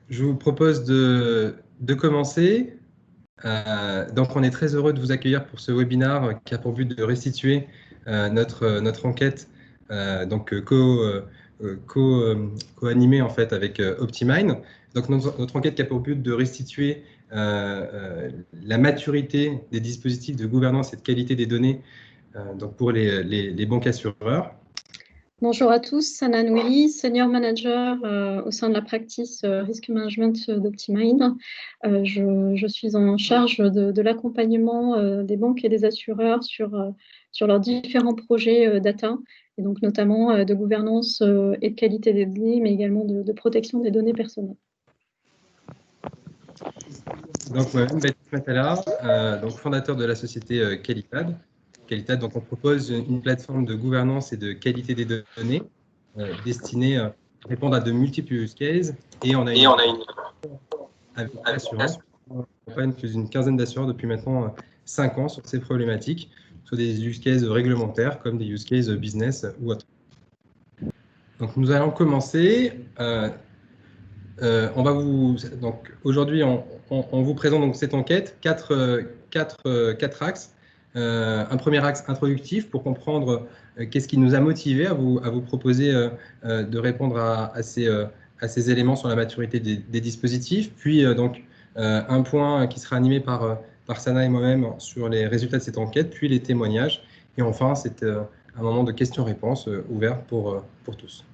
je vous propose de commencer. Donc, on est très heureux de vous accueillir pour ce webinaire qui a pour but de restituer notre enquête, co-animée en fait avec Optimine. Donc, notre enquête qui a pour but de restituer la maturité des dispositifs de gouvernance et de qualité des données donc pour les banques assureurs. Bonjour à tous, Sana Nouiri, Senior Manager au sein de la practice Risk Management d'Optimine. Je suis en charge de l'accompagnement des banques et des assureurs sur leurs différents projets data, et donc notamment de gouvernance et de qualité des données, mais également de protection des données personnelles. Donc moi-même, Baptiste Matala, donc fondateur de la société Qualitad. Qualitad, donc on propose une plateforme de gouvernance et de qualité des données destinée à répondre à de multiples use cases. Et on a une avec l'assurance. On accompagne plus d'une quinzaine d'assureurs depuis maintenant 5 ans sur ces problématiques, soit des use cases réglementaires comme des use cases business ou autres. Donc nous allons commencer. Donc aujourd'hui, on vous présente donc cette enquête, quatre axes. Un premier axe introductif pour comprendre qu'est-ce qui nous a motivés à vous proposer de répondre à ces éléments sur la maturité des dispositifs. Puis donc un point qui sera animé par Sana et moi-même sur les résultats de cette enquête, puis les témoignages. Et enfin, c'est un moment de questions-réponses ouvert pour tous.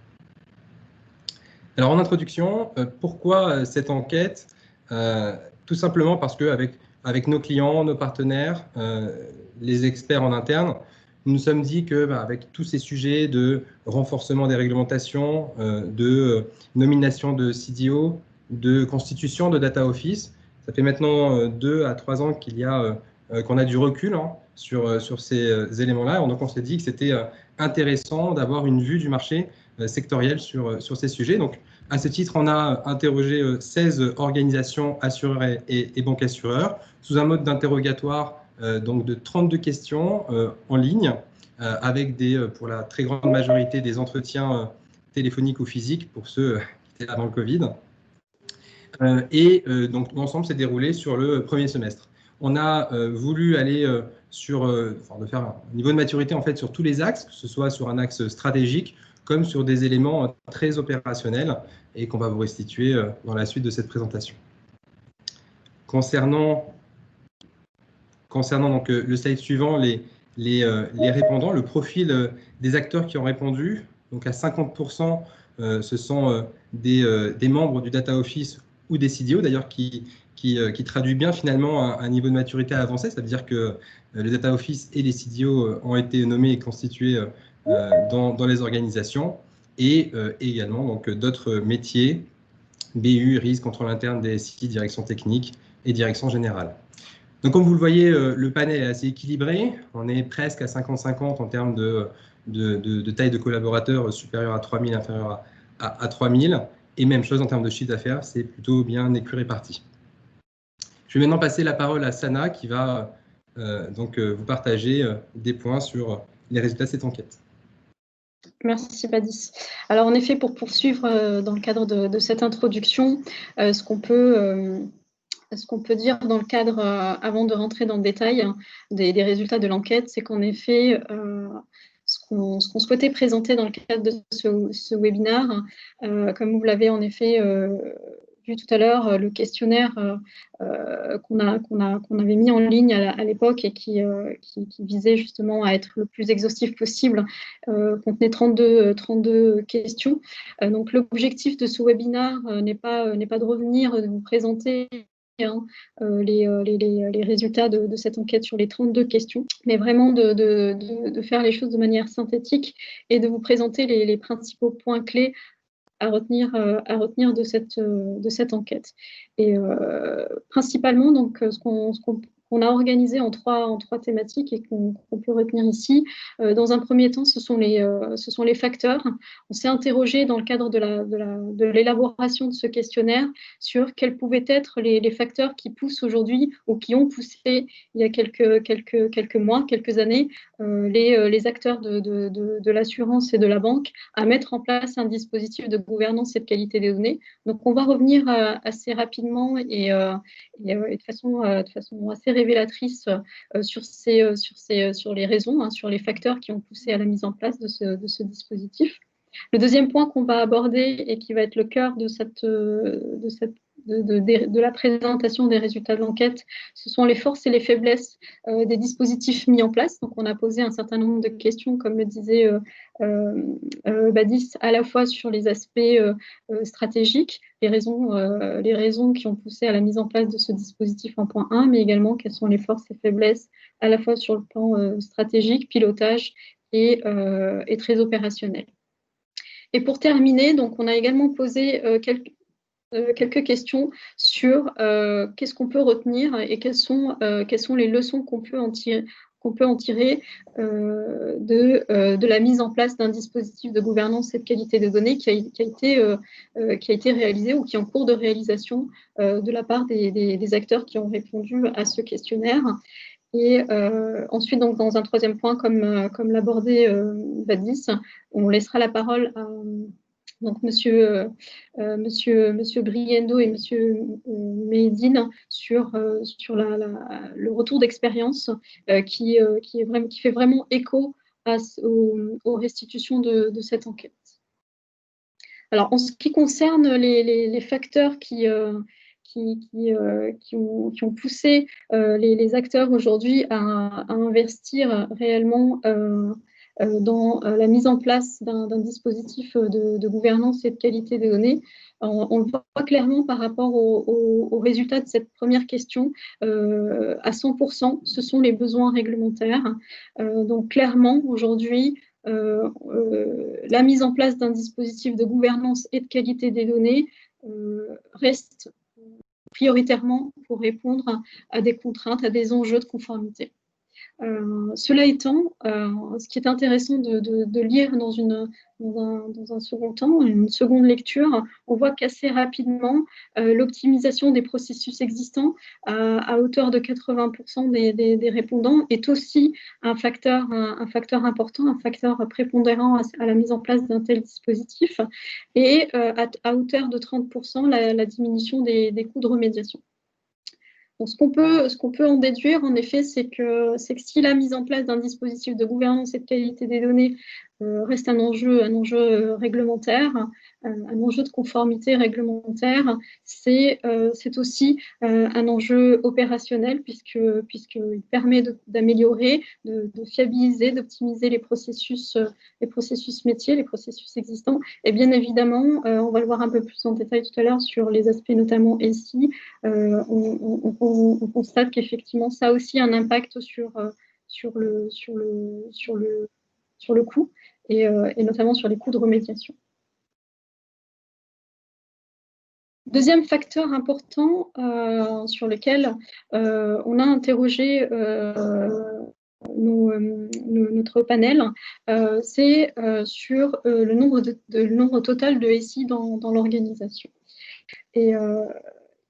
Alors en introduction, pourquoi cette enquête? Tout simplement parce qu'avec nos clients, nos partenaires, les experts en interne, nous nous sommes dit que avec tous ces sujets de renforcement des réglementations, de nomination de CDO, de constitution de data office, ça fait maintenant 2 à 3 ans qu'on a du recul sur ces éléments-là. Donc on s'est dit que c'était intéressant d'avoir une vue du marché sectorielle sur ces sujets. Donc, à ce titre, on a interrogé 16 organisations assureurs et banques assureurs sous un mode d'interrogatoire donc de 32 questions en ligne avec pour la très grande majorité des entretiens téléphoniques ou physiques pour ceux qui étaient avant le Covid. Donc, l'ensemble s'est déroulé sur le premier semestre. On a voulu aller de faire un niveau de maturité en fait sur tous les axes, que ce soit sur un axe stratégique, comme sur des éléments très opérationnels et qu'on va vous restituer dans la suite de cette présentation. Concernant donc, le slide suivant, les répondants, le profil des acteurs qui ont répondu, donc à 50%, ce sont des membres du Data Office ou des CDO, d'ailleurs, qui traduit bien finalement un niveau de maturité avancé. Ça veut dire que le Data Office et les CDO ont été nommés et constitués dans les organisations, et également donc d'autres métiers, BU, risque, contrôle interne, DSI, direction technique et direction générale. Donc comme vous le voyez, le panel est assez équilibré. On est presque à 50-50 en termes de taille de collaborateurs, supérieur à 3000, inférieur à 3000. Et même chose en termes de chiffre d'affaires, c'est plutôt bien réparti. Je vais maintenant passer la parole à Sana qui va vous partager des points sur les résultats de cette enquête. Merci Badis. Alors en effet, pour poursuivre dans le cadre de cette introduction, ce qu'on peut dire dans le cadre, avant de rentrer dans le détail des résultats de l'enquête, c'est qu'en effet, ce qu'on souhaitait présenter dans le cadre de ce webinaire, comme vous l'avez en effet vu tout à l'heure, le questionnaire qu'on avait mis en ligne à l'époque et qui visait justement à être le plus exhaustif possible, contenait 32 questions. Donc l'objectif de ce webinaire n'est pas de revenir, de vous présenter les résultats de cette enquête sur les 32 questions, mais vraiment de faire les choses de manière synthétique et de vous présenter les principaux points clés à retenir de cette enquête. Et principalement, donc, ce qu'on qu'on a organisé en trois thématiques et qu'on peut retenir ici. Dans un premier temps, ce sont les facteurs. On s'est interrogé dans le cadre de l'élaboration de ce questionnaire sur quels pouvaient être les facteurs qui poussent aujourd'hui ou qui ont poussé il y a quelques mois, quelques années, les acteurs de l'assurance et de la banque à mettre en place un dispositif de gouvernance et de qualité des données. Donc, on va revenir assez rapidement et de façon assez révélatrice sur les raisons, hein, sur les facteurs qui ont poussé à la mise en place de ce dispositif. Le deuxième point qu'on va aborder et qui va être le cœur de la présentation des résultats de l'enquête, ce sont les forces et les faiblesses des dispositifs mis en place. Donc, on a posé un certain nombre de questions, comme le disait Badis, à la fois sur les aspects stratégiques, les raisons qui ont poussé à la mise en place de ce dispositif en point 1, mais également quelles sont les forces et faiblesses à la fois sur le plan stratégique, pilotage et très opérationnel. Et pour terminer, donc, on a également posé quelques questions sur qu'est-ce qu'on peut retenir et quelles sont les leçons qu'on peut en tirer de la mise en place d'un dispositif de gouvernance et de qualité de données qui a été réalisé ou qui est en cours de réalisation de la part des acteurs qui ont répondu à ce questionnaire. Et ensuite, donc, dans un troisième point, comme l'abordait Badis, on laissera la parole à donc monsieur Briendo et monsieur Médine sur le retour d'expérience qui fait vraiment écho aux restitutions de cette enquête. Alors, en ce qui concerne les facteurs qui ont poussé les acteurs aujourd'hui à investir réellement dans la mise en place d'un dispositif de gouvernance et de qualité des données. On le voit clairement par rapport aux résultats de cette première question. À 100%, ce sont les besoins réglementaires. Donc clairement, aujourd'hui, la mise en place d'un dispositif de gouvernance et de qualité des données reste prioritairement pour répondre à des contraintes, à des enjeux de conformité. Cela étant, ce qui est intéressant de lire dans un second temps, une seconde lecture, on voit qu'assez rapidement, l'optimisation des processus existants à hauteur de 80% des répondants est aussi un facteur important, un facteur prépondérant à la mise en place d'un tel dispositif, et à hauteur de 30%, la diminution des coûts de remédiation. Donc, ce qu'on peut en déduire, en effet, c'est que si la mise en place d'un dispositif de gouvernance et de qualité des données reste un enjeu réglementaire, un enjeu de conformité réglementaire, c'est aussi un enjeu opérationnel puisqu'il permet d'améliorer, de fiabiliser, d'optimiser les processus métiers, les processus existants. Et bien évidemment, on va le voir un peu plus en détail tout à l'heure sur les aspects notamment SI, on constate qu'effectivement, ça a aussi un impact sur le coût et notamment sur les coûts de remédiation. Deuxième facteur important sur lequel on a interrogé notre panel, c'est sur le nombre total de SI dans l'organisation.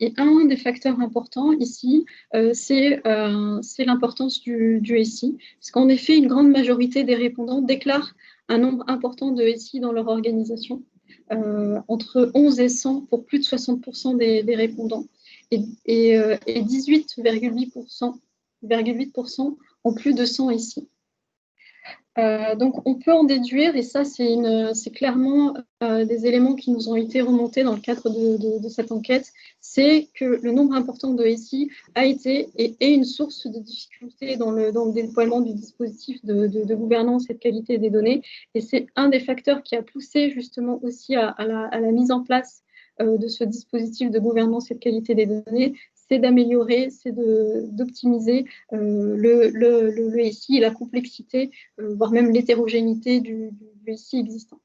Et un des facteurs importants ici, c'est l'importance du SI, parce qu'en effet, une grande majorité des répondants déclarent un nombre important de SI dans leur organisation, entre 11 et 100 pour plus de 60% des répondants, et 18,8% ont plus de 100 SI. Donc, on peut en déduire, et ça, c'est clairement des éléments qui nous ont été remontés dans le cadre de cette enquête, c'est que le nombre important de SI a été et est une source de difficulté dans le déploiement du dispositif de gouvernance et de qualité des données. Et c'est un des facteurs qui a poussé justement aussi à la mise en place de ce dispositif de gouvernance et de qualité des données, c'est d'améliorer, c'est d'optimiser le SI et la complexité, voire même l'hétérogénéité du SI existant.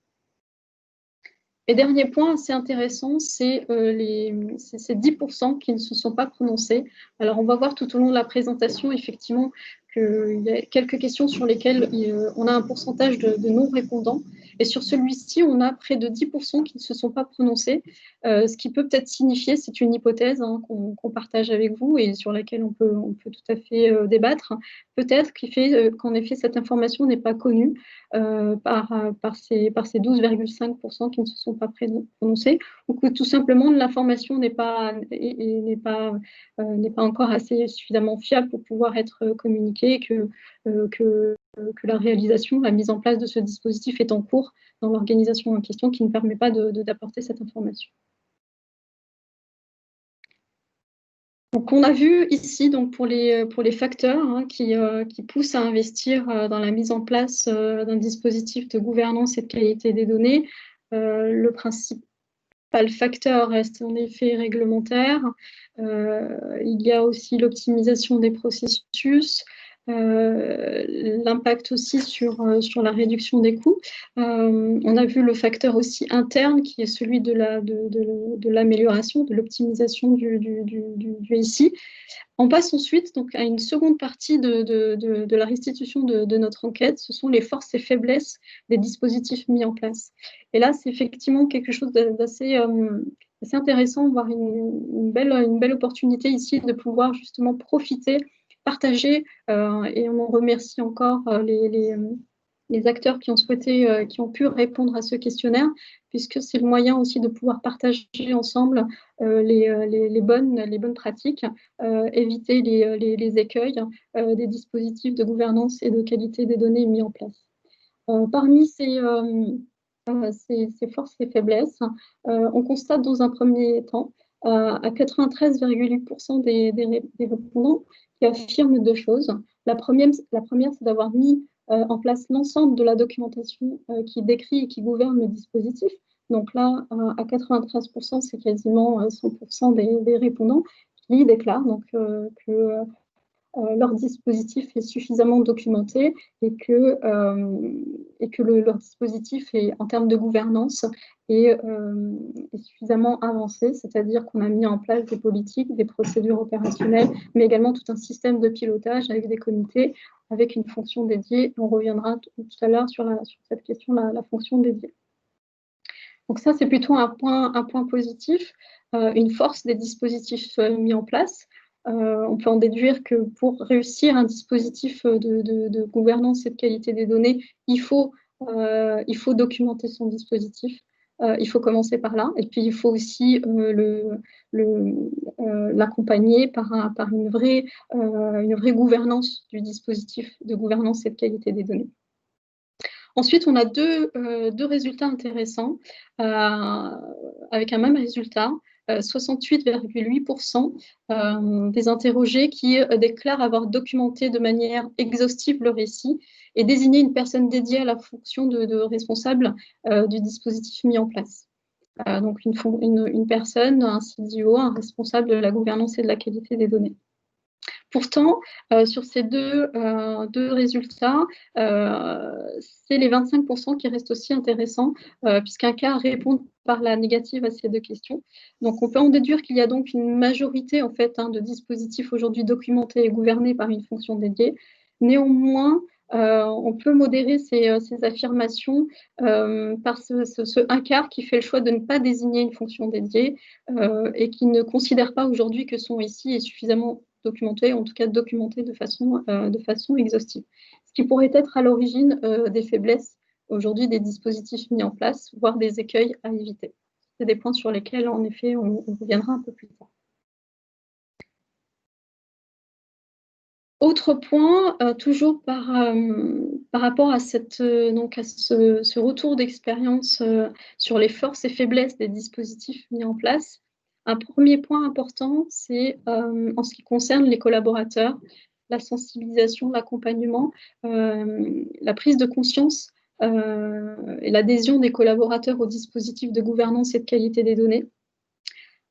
Et dernier point assez intéressant, c'est ces 10% qui ne se sont pas prononcés. Alors, on va voir tout au long de la présentation, effectivement, qu'il y a quelques questions sur lesquelles on a un pourcentage de non-répondants. Et sur celui-ci, on a près de 10% qui ne se sont pas prononcés, ce qui peut peut-être signifier, c'est une hypothèse qu'on partage avec vous et sur laquelle on peut tout à fait débattre, peut-être qu'en effet, cette information n'est pas connue par ces 12,5% qui ne se sont pas prononcés, ou que tout simplement l'information n'est pas encore assez suffisamment fiable pour pouvoir être communiquée, que la réalisation, la mise en place de ce dispositif est en cours dans l'organisation en question qui ne permet pas d'apporter cette information. Donc, on a vu ici donc, pour les facteurs qui poussent à investir dans la mise en place d'un dispositif de gouvernance et de qualité des données. Le principal facteur reste en effet réglementaire. Il y a aussi l'optimisation des processus, l'impact aussi sur la réduction des coûts. On a vu le facteur aussi interne qui est celui de l'amélioration, de l'optimisation du SI. On passe ensuite donc, à une seconde partie de la restitution de notre enquête. Ce sont les forces et faiblesses des dispositifs mis en place. Et là, c'est effectivement quelque chose d'assez intéressant, voire une belle opportunité ici de pouvoir justement profiter, partager, et on en remercie encore les acteurs qui ont souhaité, qui ont pu répondre à ce questionnaire, puisque c'est le moyen aussi de pouvoir partager ensemble les bonnes pratiques, éviter les écueils des dispositifs de gouvernance et de qualité des données mis en place. Parmi ces forces et faiblesses, on constate dans un premier temps à 93,8% des répondants qui affirment deux choses. La première, c'est d'avoir mis en place l'ensemble de la documentation qui décrit et qui gouverne le dispositif. Donc là, à 93%, c'est quasiment 100% des répondants qui déclarent donc, que leur dispositif est suffisamment documenté et que leur dispositif est, en termes de gouvernance est suffisamment avancé, c'est-à-dire qu'on a mis en place des politiques, des procédures opérationnelles, mais également tout un système de pilotage avec des comités, avec une fonction dédiée. On reviendra tout à l'heure sur cette question, la fonction dédiée. Donc ça, c'est plutôt un point positif, une force des dispositifs mis en place. On peut en déduire que pour réussir un dispositif de gouvernance et de qualité des données, il faut documenter son dispositif. Il faut commencer par là. Et puis, il faut aussi l'accompagner par une vraie gouvernance du dispositif de gouvernance et de qualité des données. Ensuite, on a deux résultats intéressants avec un même résultat. 68,8% des interrogés qui déclarent avoir documenté de manière exhaustive le récit et désigné une personne dédiée à la fonction de responsable du dispositif mis en place. Donc une personne, un CDO, un responsable de la gouvernance et de la qualité des données. Pourtant, sur ces deux résultats, c'est les 25% qui restent aussi intéressants, puisqu'un cas répond par la négative à ces deux questions. Donc, on peut en déduire qu'il y a donc une majorité en fait, de dispositifs aujourd'hui documentés et gouvernés par une fonction dédiée. Néanmoins, on peut modérer ces affirmations par ce un quart qui fait le choix de ne pas désigner une fonction dédiée et qui ne considère pas aujourd'hui que son ici est suffisamment documenté, en tout cas documenté de façon exhaustive. Ce qui pourrait être à l'origine des faiblesses aujourd'hui des dispositifs mis en place, voire des écueils à éviter. C'est des points sur lesquels, en effet, on reviendra un peu plus tard. Autre point, toujours par rapport à ce retour d'expérience sur les forces et faiblesses des dispositifs mis en place. Un premier point important, c'est en ce qui concerne les collaborateurs, la sensibilisation, l'accompagnement, la prise de conscience et l'adhésion des collaborateurs au dispositif de gouvernance et de qualité des données.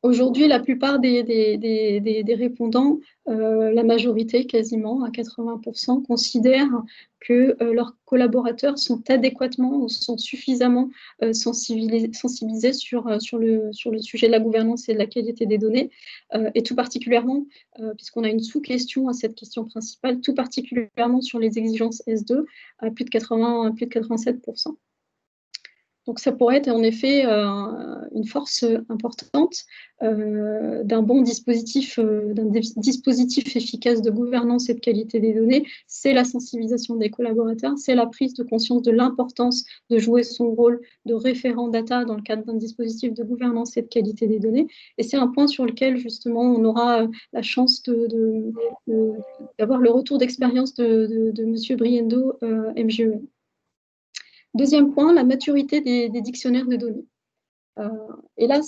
Aujourd'hui, la plupart des répondants, la majorité quasiment, à 80%, considèrent que leurs collaborateurs sont adéquatement ou sont suffisamment sensibilisés sur le sujet de la gouvernance et de la qualité des données, et tout particulièrement, puisqu'on a une sous-question à cette question principale, tout particulièrement sur les exigences S2, à plus de 87%. Donc ça pourrait être en effet une force importante d'un bon dispositif, efficace de gouvernance et de qualité des données, c'est la sensibilisation des collaborateurs, c'est la prise de conscience de l'importance de jouer son rôle de référent data dans le cadre d'un dispositif de gouvernance et de qualité des données. Et c'est un point sur lequel justement on aura la chance d'avoir le retour d'expérience de M. Briendo, MGE. Deuxième point, la maturité des dictionnaires de données. Et là,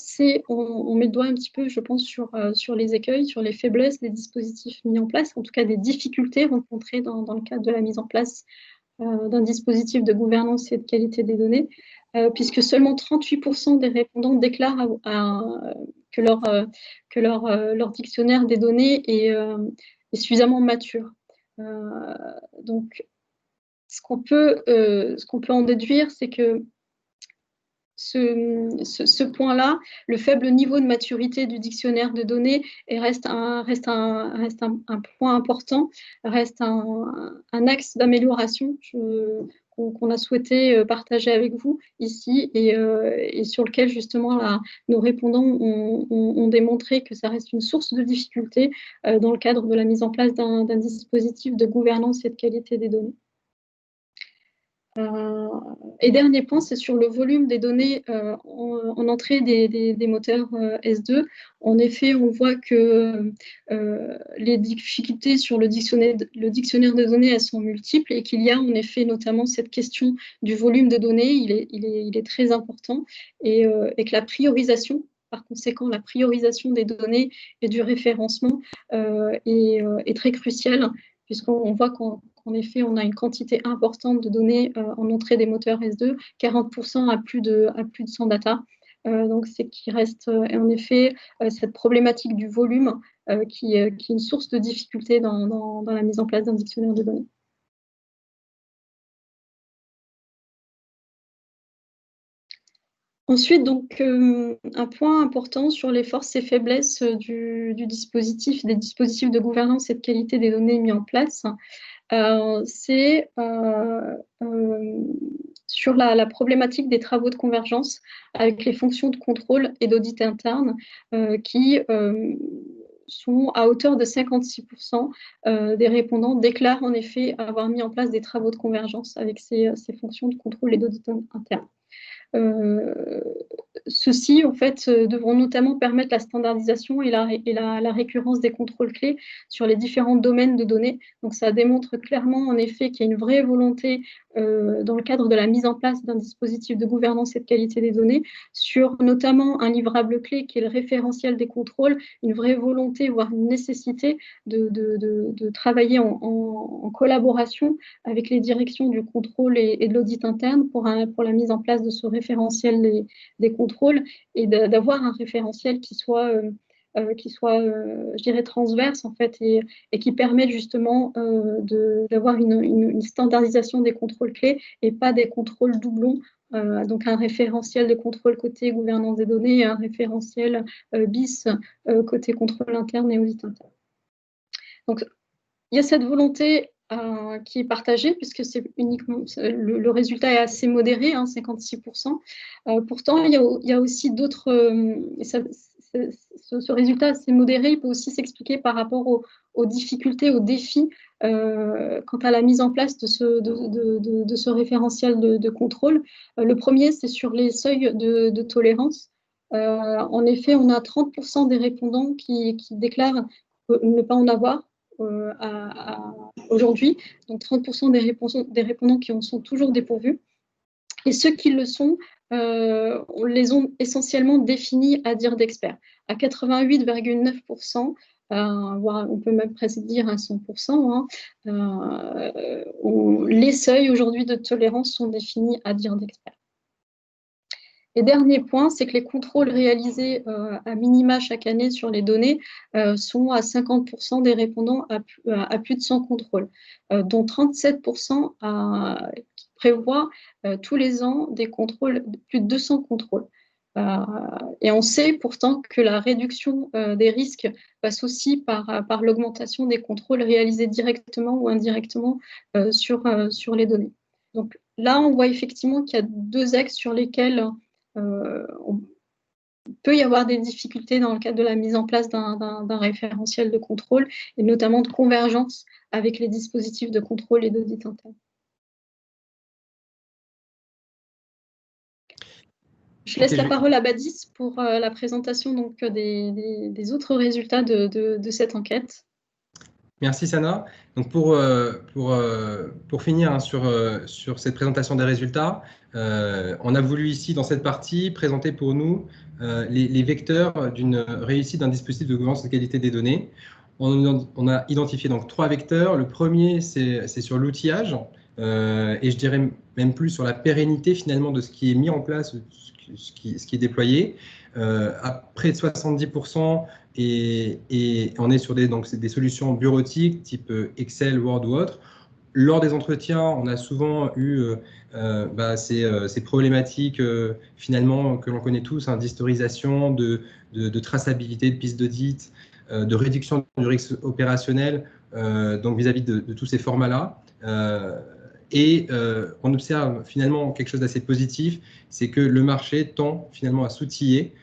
on met le doigt un petit peu, je pense, sur les écueils, sur les faiblesses des dispositifs mis en place, en tout cas des difficultés rencontrées dans le cadre de la mise en place d'un dispositif de gouvernance et de qualité des données, puisque seulement 38% des répondants déclarent que leur dictionnaire des données est suffisamment mature. Donc, ce qu'on peut en déduire, c'est que ce point-là, le faible niveau de maturité du dictionnaire de données reste un point important, reste un axe d'amélioration qu'on a souhaité partager avec vous ici et sur lequel justement nos répondants ont démontré que ça reste une source de difficulté dans le cadre de la mise en place d'un dispositif de gouvernance et de qualité des données. Et dernier point, c'est sur le volume des données en entrée des moteurs S2. En effet, on voit que les difficultés sur le dictionnaire de données, elles sont multiples et qu'il y a en effet notamment cette question du volume de données, il est très important et que la priorisation, par conséquent, la priorisation des données et du référencement est très cruciale, puisqu'on voit qu'en effet, on a une quantité importante de données en entrée des moteurs S2, 40% à plus de 100 data. Donc, c'est qu'il reste en effet cette problématique du volume qui est une source de difficulté dans la mise en place d'un dictionnaire de données. Ensuite, donc, un point important sur les forces et faiblesses des dispositifs de gouvernance et de qualité des données mis en place, c'est sur la problématique des travaux de convergence avec les fonctions de contrôle et d'audit interne qui sont à hauteur de 56% des répondants déclarent en effet avoir mis en place des travaux de convergence avec ces fonctions de contrôle et d'audit interne. Ceux-ci, en fait, devront notamment permettre la standardisation et la récurrence des contrôles clés sur les différents domaines de données. Donc, ça démontre clairement, en effet, qu'il y a une vraie volonté dans le cadre de la mise en place d'un dispositif de gouvernance et de qualité des données sur notamment un livrable clé qui est le référentiel des contrôles, une vraie volonté, voire une nécessité de travailler en collaboration avec les directions du contrôle et de l'audit interne pour la mise en place de ce référentiel des contrôles et d'avoir un référentiel qui soit, je dirais, transverse en fait et qui permette justement d'avoir une standardisation des contrôles clés et pas des contrôles doublons. Donc un référentiel de contrôle côté gouvernance des données et un référentiel bis côté contrôle interne et audit interne. Donc il y a cette volonté qui est partagée, puisque c'est uniquement le résultat est assez modéré, 56%. Pourtant, il y a aussi d'autres. Ce résultat assez modéré, il peut aussi s'expliquer par rapport aux difficultés, aux défis quant à la mise en place de ce référentiel de contrôle. Le premier, c'est sur les seuils de tolérance. En effet, on a 30% des répondants qui déclarent ne pas en avoir aujourd'hui, donc 30% des répondants qui en sont toujours dépourvus. Et ceux qui le sont, on les ont essentiellement définis à dire d'experts. À 88,9%, voire on peut même presque dire à 100%, les seuils aujourd'hui de tolérance sont définis à dire d'experts. Et dernier point, c'est que les contrôles réalisés à minima chaque année sur les données sont à 50% des répondants à plus de 100 contrôles, dont 37% qui prévoient tous les ans des contrôles, plus de 200 contrôles. Et on sait pourtant que la réduction des risques passe aussi par l'augmentation des contrôles réalisés directement ou indirectement sur les données. Donc là, on voit effectivement qu'il y a deux axes sur lesquels on peut y avoir des difficultés dans le cadre de la mise en place d'un référentiel de contrôle, et notamment de convergence avec les dispositifs de contrôle et d'audit interne. Je laisse la parole à Badis pour la présentation donc, des autres résultats de cette enquête. Merci Sana. Donc pour finir hein, sur cette présentation des résultats, on a voulu ici dans cette partie présenter pour nous les vecteurs d'une réussite d'un dispositif de gouvernance de qualité des données. On a identifié donc 3 vecteurs. Le premier, c'est sur l'outillage et je dirais même plus sur la pérennité finalement de ce qui est mis en place, ce qui est déployé. À près de 70%, et on est sur des solutions bureautiques type Excel, Word ou autre. Lors des entretiens, on a souvent eu ces problématiques finalement que l'on connaît tous, hein, d'historisation, de traçabilité, de pistes d'audit, de réduction du risque opérationnel, donc vis-à-vis de tous ces formats-là. On observe finalement quelque chose d'assez positif, c'est que le marché tend finalement à s'outiller,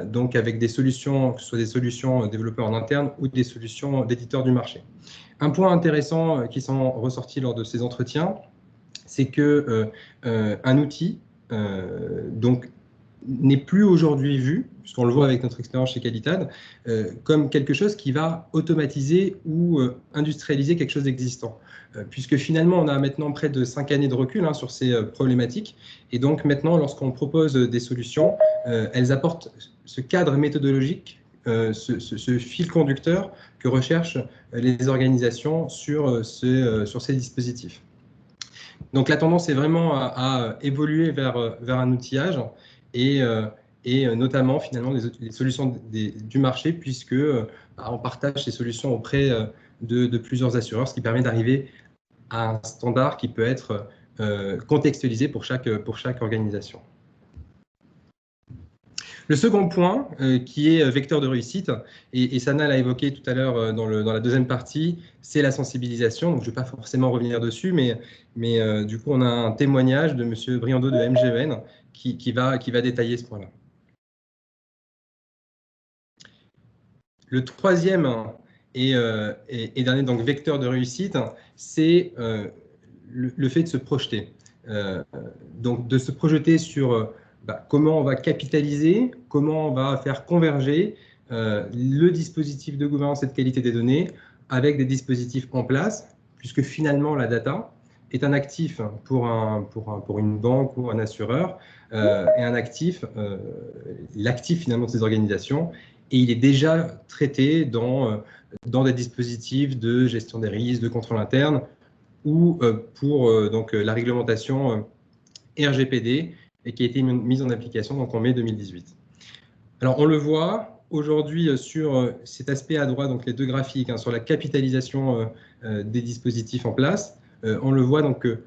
donc avec des solutions, que ce soit des solutions développées en interne ou des solutions d'éditeurs du marché. Un point intéressant qui sont ressortis lors de ces entretiens, c'est que un outil donc n'est plus aujourd'hui vu, puisqu'on le voit avec notre expérience chez Qualitad, comme quelque chose qui va automatiser ou industrialiser quelque chose d'existant. Puisque finalement, on a maintenant près de 5 années de recul hein, sur ces problématiques. Et donc maintenant, lorsqu'on propose des solutions, elles apportent ce cadre méthodologique, ce fil conducteur que recherchent les organisations sur ces dispositifs. Donc la tendance est vraiment à évoluer vers un outillage et notamment finalement les solutions du marché, puisque on partage ces solutions auprès de plusieurs assureurs, ce qui permet d'arriver à un standard qui peut être contextualisé pour chaque organisation. Le second point, qui est vecteur de réussite, et Sana l'a évoqué tout à l'heure dans la deuxième partie, c'est la sensibilisation. Donc, je ne vais pas forcément revenir dessus, mais du coup, on a un témoignage de M. Briando de MGEN qui va détailler ce point-là. Le troisième et dernier donc, vecteur de réussite, c'est le fait de se projeter. Donc, de se projeter sur comment on va capitaliser, comment on va faire converger le dispositif de gouvernance et de qualité des données avec des dispositifs en place, puisque finalement la data est un actif pour une banque ou un assureur, et un actif, l'actif finalement de ces organisations, et il est déjà traité dans des dispositifs de gestion des risques, de contrôle interne, ou pour donc, la réglementation RGPD, et qui a été mise en application donc, en mai 2018. Alors, on le voit aujourd'hui sur cet aspect à droite, donc les deux graphiques, hein, sur la capitalisation des dispositifs en place. On le voit donc que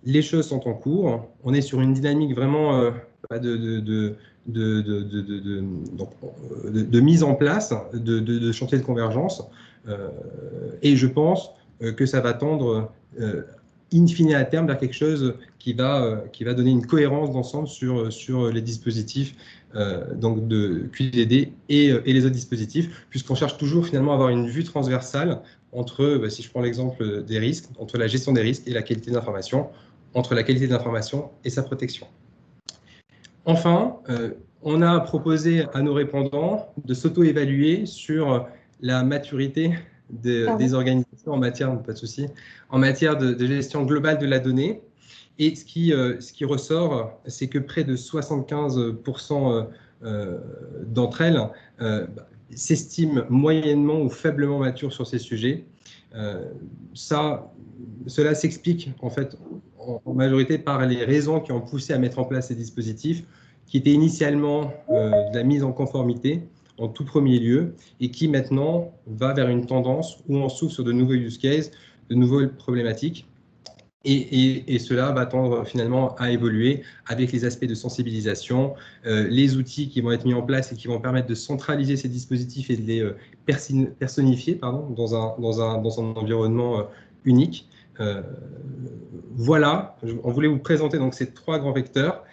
les choses sont en cours. On est sur une dynamique vraiment de mise en place de chantier de convergence. Et je pense que ça va tendre in fine à terme vers quelque chose qui va donner une cohérence d'ensemble sur les dispositifs donc de QDD et les autres dispositifs, puisqu'on cherche toujours finalement à avoir une vue transversale entre, si je prends l'exemple des risques, entre la gestion des risques et la qualité de l'information, entre la qualité de l'information et sa protection. Enfin, on a proposé à nos répondants de s'auto-évaluer sur la maturité des organisations en matière, pas de souci, en matière de gestion globale de la donnée. Et ce qui ressort, c'est que près de 75% d'entre elles s'estiment moyennement ou faiblement matures sur ces sujets. Cela s'explique en fait en majorité par les raisons qui ont poussé à mettre en place ces dispositifs, qui était initialement de la mise en conformité en tout premier lieu et qui maintenant va vers une tendance où on s'ouvre sur de nouveaux use cases, de nouvelles problématiques. Et cela va tendre finalement à évoluer avec les aspects de sensibilisation, les outils qui vont être mis en place et qui vont permettre de centraliser ces dispositifs et de les personnifier dans un environnement unique. Voilà, on voulait vous présenter donc ces 3 grands vecteurs.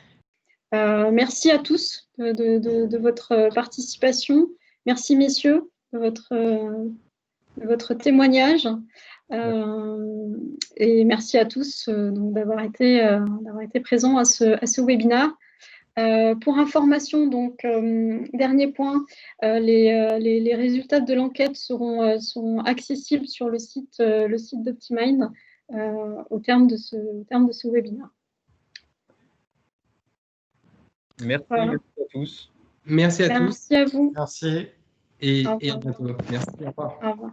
Merci à tous de votre participation. Merci messieurs de votre témoignage. Et merci à tous d'avoir été présents à ce webinaire. Pour information, donc, dernier point, les résultats de l'enquête seront accessibles sur le site d'Optimind au terme de ce webinaire. Merci à tous. Merci à tous. Merci à vous. Merci. Et à bientôt. Merci. Au revoir. Au revoir.